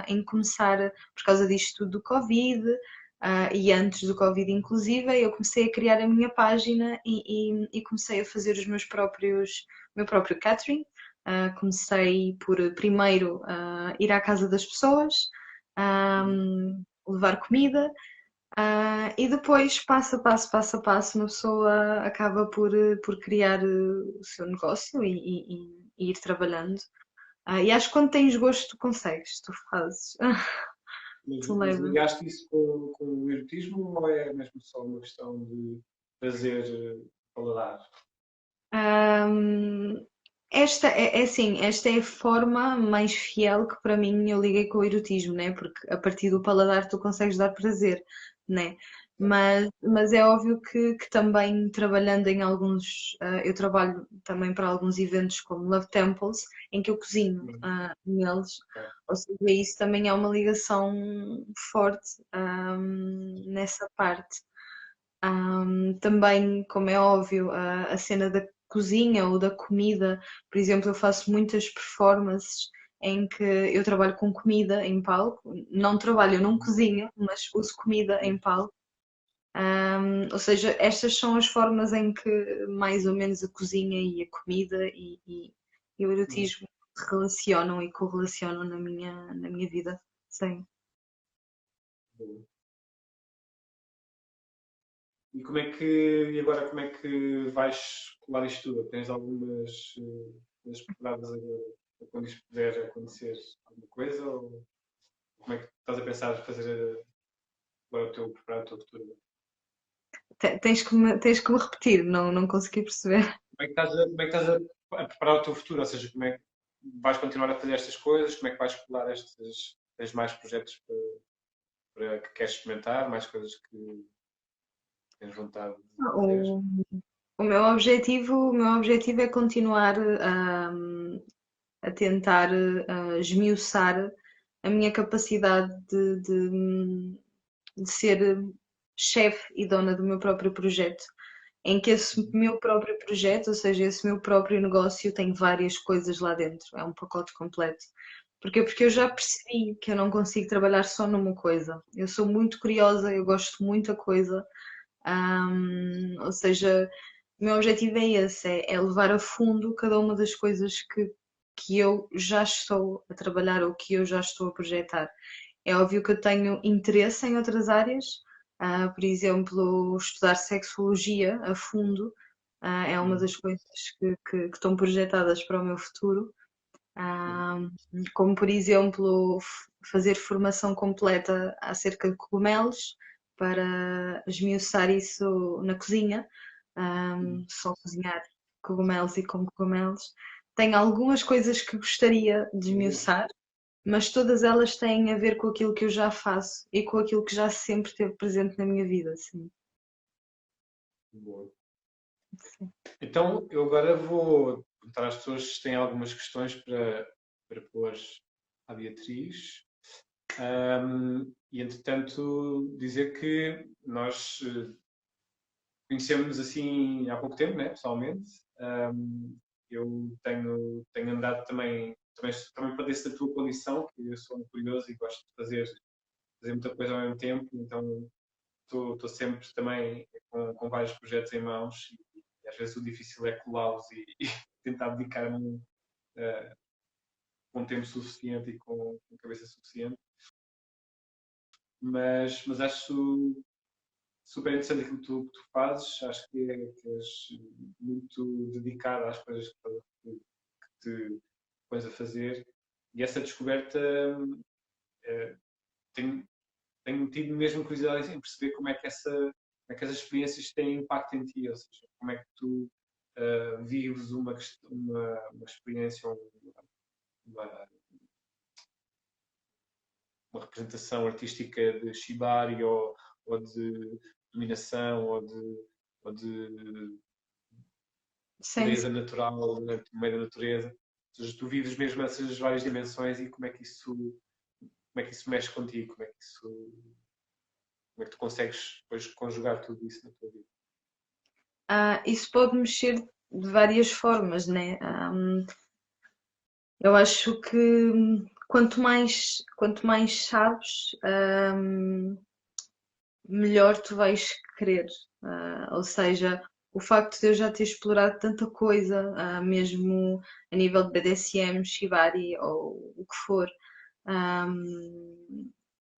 em começar, por causa disto tudo do Covid, e antes do Covid inclusive, eu comecei a criar a minha página e comecei a fazer o meu próprio catering. Comecei por primeiro ir à casa das pessoas, levar comida. E depois, passo a passo, passo a passo, uma pessoa acaba por criar o seu negócio e ir trabalhando. E acho que quando tens gosto, tu consegues, tu fazes, Mas, tu mas levas. ligaste isso com o erotismo ou é mesmo só uma questão de fazer paladar? Ahm, esta é assim, esta é a forma mais fiel que para mim eu liguei com o erotismo, né? Porque a partir do paladar tu consegues dar prazer, né? Mas é óbvio que também trabalhando em alguns, eu trabalho também para alguns eventos como Love Temples, em que eu cozinho neles, Ok. ou seja, isso também é uma ligação forte nessa parte. Também, como é óbvio, a cena da cozinha ou da comida, por exemplo, eu faço muitas performances em que eu trabalho com comida em palco. Não trabalho, eu não cozinho, mas uso comida em palco. Ou seja, estas são as formas em que mais ou menos a cozinha e a comida e o Uhum. erotismo se relacionam e correlacionam na minha vida. Sim. Boa. E agora como é que vais colar isto tudo? Tens algumas coisas preparadas agora para quando isto puder acontecer alguma coisa? Ou como é que estás a pensar fazer agora preparar o teu futuro? Tens que me repetir, não consegui perceber. Como é que estás a preparar o teu futuro? Ou seja, como é que vais continuar a fazer estas coisas? Como é que vais colar estas? Tens mais projetos para que queres experimentar? Mais coisas que tens vontade de fazer? O, o meu objetivo é continuar a tentar esmiuçar a minha capacidade de ser chefe e dona do meu próprio projeto, em que esse meu próprio projeto, ou seja, esse meu próprio negócio, tem várias coisas lá dentro, é um pacote completo. Porque eu já percebi que eu não consigo trabalhar só numa coisa. Eu sou muito curiosa, eu gosto de muita coisa. Ou seja, o meu objetivo é esse, é levar a fundo cada uma das coisas que eu já estou a trabalhar ou que eu já estou a projetar. É óbvio que eu tenho interesse em outras áreas, por exemplo, estudar sexologia a fundo, é uma das coisas que estão projetadas para o meu futuro. Ah, como por exemplo fazer formação completa acerca de cogumelos para esmiuçar isso na cozinha, só cozinhar cogumelos e com cogumelos. Tenho algumas coisas que gostaria de esmiuçar, mas todas elas têm a ver com aquilo que eu já faço e com aquilo que já sempre esteve presente na minha vida, sim. Boa. Então, eu agora vou perguntar às pessoas se têm algumas questões para pôr à Beatriz. E, entretanto, dizer que nós conhecemos assim há pouco tempo, né, pessoalmente. Eu tenho andado também padeço da tua condição, que eu sou um curioso e gosto de fazer muita coisa ao mesmo tempo, então estou sempre também com vários projetos em mãos e às vezes o difícil é colá-los e tentar dedicar-me com tempo suficiente e com cabeça suficiente. Mas acho super interessante aquilo que tu fazes, acho que és muito dedicado às coisas que te pões a fazer e essa descoberta eh, tenho, tenho tido mesmo curiosidade em perceber como é que essas experiências têm impacto em ti, ou seja, como é que tu vives uma experiência, uma, uma representação artística de shibari ou de dominação ou de Sim, pureza natural no meio da natureza. Ou seja, tu vives mesmo essas várias dimensões e como é que isso mexe contigo, como é que tu consegues depois conjugar tudo isso na tua vida. isso pode mexer de várias formas, né? Eu acho que quanto mais sabes, melhor tu vais querer. Ou seja, o facto de eu já ter explorado tanta coisa, mesmo a nível de BDSM, Shibari ou o que for,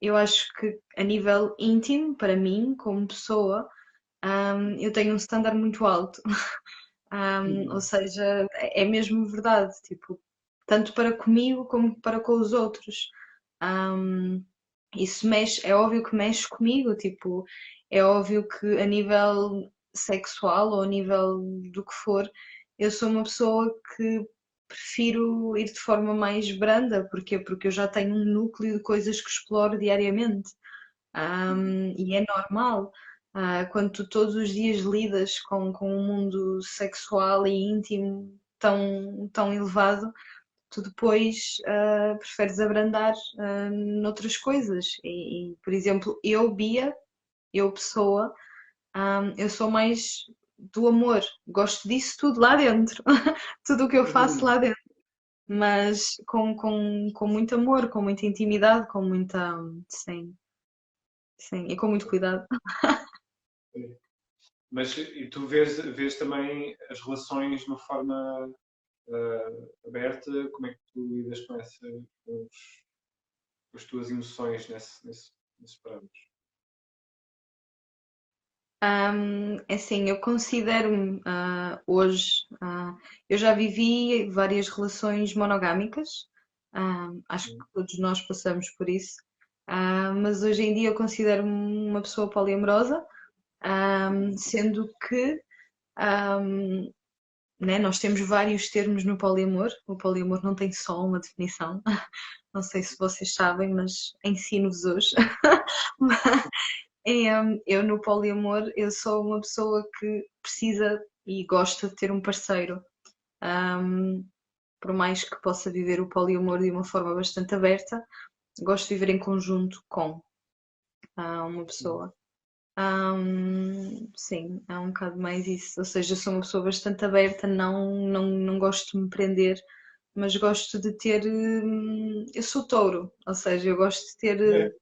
eu acho que a nível íntimo, para mim, como pessoa, eu tenho um standard muito alto. Ou seja, é mesmo verdade, tipo, tanto para comigo como para com os outros. Um, isso mexe, é óbvio que mexe comigo, tipo, é óbvio que a nível sexual ou a nível do que for, eu sou uma pessoa que prefiro ir de forma mais branda, porquê? Porque eu já tenho um núcleo de coisas que exploro diariamente. E é normal, quando tu todos os dias lidas com um mundo sexual e íntimo tão elevado, tu depois preferes abrandar noutras coisas. Por exemplo, eu, Bia, eu, pessoa, eu sou mais do amor, gosto disso tudo lá dentro, tudo o que eu faço lá dentro, mas com muito amor, com muita intimidade, com muita. Sim, sim, e com muito cuidado. Mas e tu vês também as relações de uma forma aberta, como é que tu lidas com as tuas emoções nesses parâmetros? É assim, eu considero-me hoje, eu já vivi várias relações monogâmicas, acho que todos nós passamos por isso, mas hoje em dia eu considero-me uma pessoa poliamorosa, sendo que né, nós temos vários termos no poliamor, o poliamor não tem só uma definição, não sei se vocês sabem, mas ensino-vos hoje. Eu no poliamor, eu sou uma pessoa que precisa e gosta de ter um parceiro. Um, por mais que possa viver o poliamor de uma forma bastante aberta, gosto de viver em conjunto com uma pessoa. Sim, é um bocado mais isso. Ou seja, eu sou uma pessoa bastante aberta, não gosto de me prender, mas gosto de ter. Eu sou touro, ou seja, eu gosto de ter É,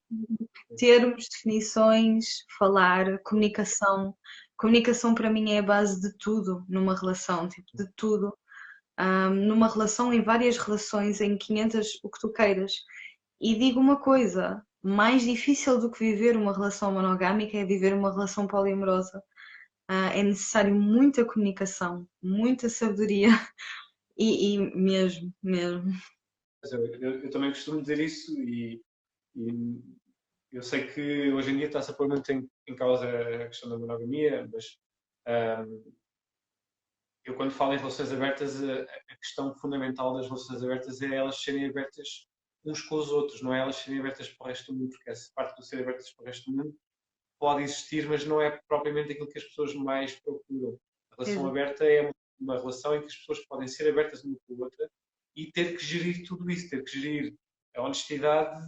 termos, definições, falar, comunicação. Comunicação para mim é a base de tudo numa relação, tipo, de tudo. Numa relação, em várias relações, em 500, o que tu queiras. E digo uma coisa, mais difícil do que viver uma relação monogâmica é viver uma relação poliamorosa. É necessário muita comunicação, muita sabedoria e mesmo, mesmo. mas eu também costumo dizer isso e eu sei que hoje em dia está-se a pôr muito em causa a questão da monogamia, mas um, eu quando falo em relações abertas, a questão fundamental das relações abertas é elas serem abertas uns com os outros, não é elas serem abertas para o resto do mundo, porque essa parte do ser abertas para o resto do mundo pode existir, mas não é propriamente aquilo que as pessoas mais procuram. A relação Exato. aberta é uma relação em que as pessoas podem ser abertas uma com a outra e ter que gerir tudo isso, ter que gerir a honestidade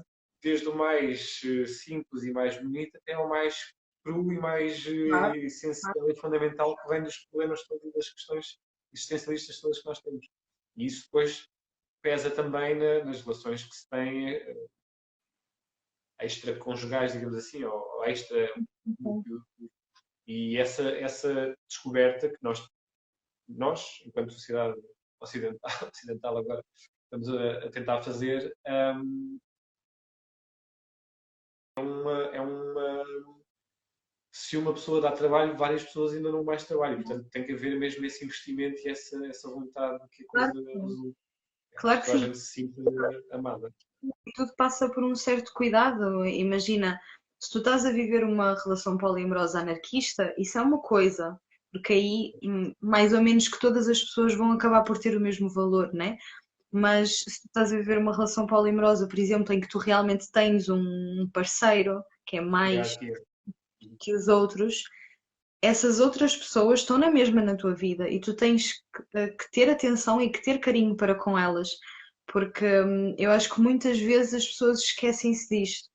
desde o mais simples e mais bonito até o mais cru e mais Claro, claro. essencial e fundamental que vem dos problemas todos e das questões existencialistas todas que nós temos. E isso depois pesa também nas relações que se têm extraconjugais, digamos assim, ou extra e essa descoberta que nós enquanto sociedade ocidental, ocidental agora, estamos a tentar fazer, é uma. Se uma pessoa dá trabalho, várias pessoas ainda não mais trabalho. Portanto, tem que haver mesmo esse investimento e essa vontade que a Claro coisa que sim. resulte. Claro Que que toda a sim. gente se sinta amada. E tudo passa por um certo cuidado. Imagina, se tu estás a viver uma relação poliamorosa anarquista, isso é uma coisa, porque aí mais ou menos que todas as pessoas vão acabar por ter o mesmo valor, né? Mas se tu estás a viver uma relação poliamorosa, por exemplo, em que tu realmente tens um parceiro que é mais Hierarquia. que os outros, essas outras pessoas estão na mesma na tua vida e tu tens que ter atenção e que ter carinho para com elas, porque eu acho que muitas vezes as pessoas esquecem-se disto.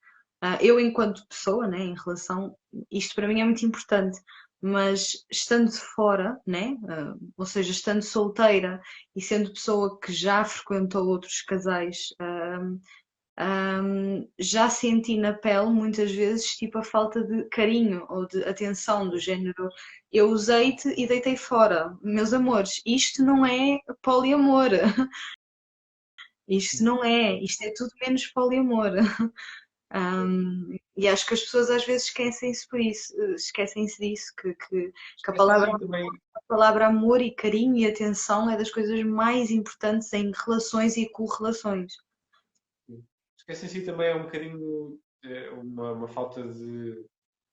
Eu, enquanto pessoa, né, em relação, isto para mim é muito importante, mas estando fora, né, ou seja, estando solteira e sendo pessoa que já frequentou outros casais, já senti na pele muitas vezes tipo a falta de carinho ou de atenção do género eu usei-te e deitei fora. Meus amores, isto não é poliamor. Isto não é, isto é tudo menos poliamor. E acho que as pessoas às vezes esquecem-se por isso, esquecem-se disso, que Esquecem-se também, a palavra amor e carinho e atenção é das coisas mais importantes em relações e correlações. esquecem-se também é um bocadinho uma falta de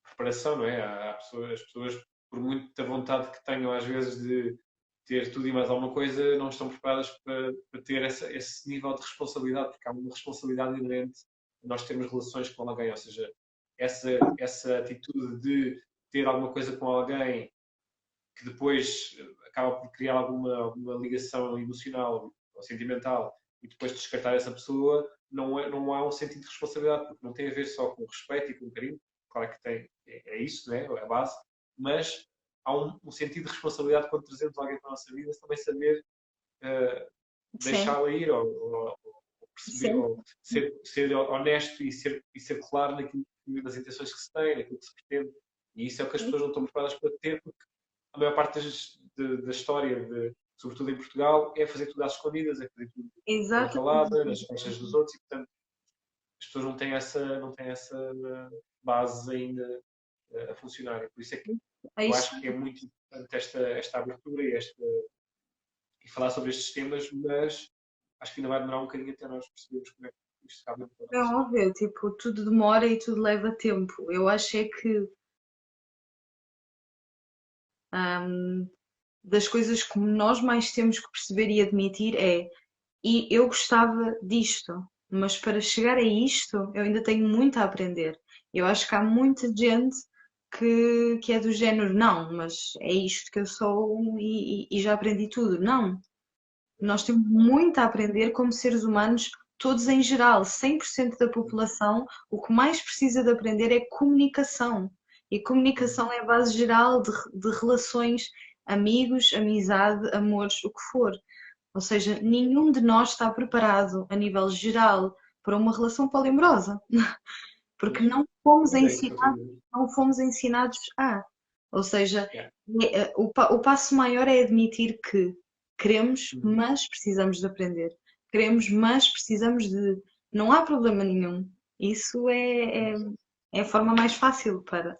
preparação, não é? As pessoas, por muita vontade que tenham às vezes de ter tudo e mais alguma coisa, não estão preparadas para ter esse nível de responsabilidade, porque há uma responsabilidade inerente a nós termos relações com alguém, ou seja, essa atitude de ter alguma coisa com alguém que depois acaba por criar alguma ligação emocional ou sentimental e depois descartar essa pessoa, não há um sentido de responsabilidade, porque não tem a ver só com respeito e com carinho, claro que tem, é isso, né? É a base, mas há um sentido de responsabilidade quando trazemos alguém para a nossa vida, também saber Sim, deixá-la ir ou perceber, sim, ou ser honesto e ser claro nas intenções que se tem, naquilo que se pretende. E isso é o que as pessoas não estão preparadas para ter, porque a maior parte da história, sobretudo em Portugal, é fazer tudo às escondidas, é fazer tudo na exato. calada, nas costas dos outros, e portanto as pessoas não têm essa base ainda a funcionar. E por isso é que É eu isso. acho que é muito importante esta abertura e falar sobre estes temas, mas acho que ainda vai demorar um bocadinho até nós percebermos como é que isto cabe para É nós. óbvio, tipo, tudo demora e tudo leva tempo. Eu acho é que hum, das coisas que nós mais temos que perceber e admitir é, e eu gostava disto, mas para chegar a isto eu ainda tenho muito a aprender. Eu acho que há muita gente que é do género, não, mas é isto que eu sou e já aprendi tudo. Não, nós temos muito a aprender como seres humanos, todos em geral, 100% da população, o que mais precisa de aprender é comunicação. E Uhum. comunicação é a base geral de relações, amigos, amizade, amores, o que for. Ou seja, nenhum de nós está preparado a nível geral para uma relação poliamorosa, porque Pois. Mas é isso que eu fiz. não fomos ensinados a. Ou seja, Yeah. o passo maior é admitir que queremos, Uhum. mas precisamos de aprender. Queremos, mas precisamos de. Não há problema nenhum. Isso é a forma mais fácil para.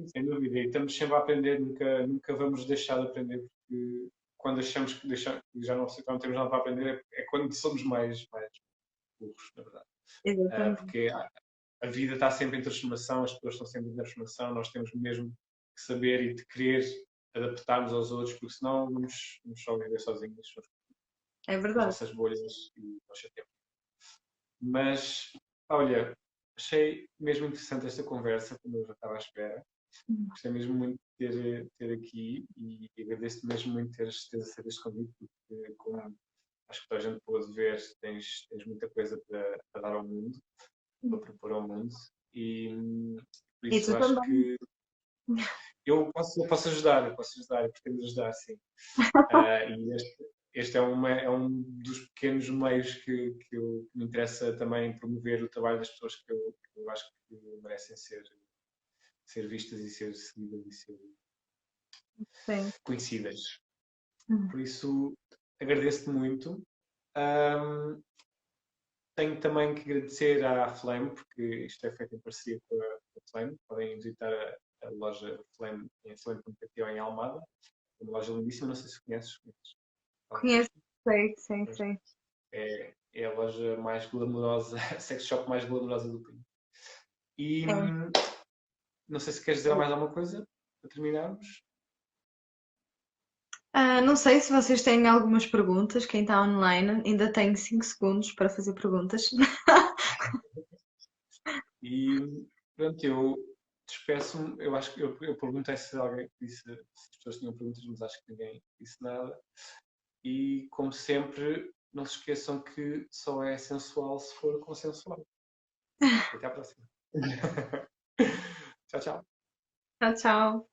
Sem dúvida, e estamos sempre a aprender, nunca vamos deixar de aprender, porque quando achamos que já não temos nada para aprender, é quando somos mais burros, na verdade. Exatamente. Porque a vida está sempre em transformação, as pessoas estão sempre em transformação, nós temos mesmo que saber e de querer adaptar-nos aos outros, porque senão vamos só viver sozinhos, É nas verdade. nossas bolhas e nós chateamos. Mas, olha, achei mesmo interessante esta conversa, como eu já estava à espera. Gostei mesmo muito de ter aqui e agradeço-te mesmo muito teres aceito este convite, porque, como acho que toda a gente pôde ver, tens muita coisa para dar ao mundo, para propor ao mundo, e por E isso tu acho também. que eu posso ajudar, eu pretendo ajudar, sim. E este é um dos pequenos meios que me interessa também promover o trabalho das pessoas que eu acho que merecem ser vistas e ser seguidas e ser Sim. conhecidas. Por isso, agradeço-te muito. Tenho também que agradecer à Flame, porque isto é feito em parceria com a Flame. Podem visitar a loja Flame em flame.pt ou em Almada. É uma loja lindíssima, não sei se conheces. Conheço, sei. É a loja mais glamourosa, a sex shop mais glamourosa do país. E É. não sei se queres dizer mais alguma coisa para terminarmos. Não sei se vocês têm algumas perguntas. Quem está online ainda tem 5 segundos para fazer perguntas. E pronto, eu despeço-me. Eu acho que eu perguntei se alguém disse se as pessoas tinham perguntas, mas acho que ninguém disse nada. E como sempre, não se esqueçam que só é sensual se for consensual. Até à próxima. Tchau, tchau. Tchau, tchau.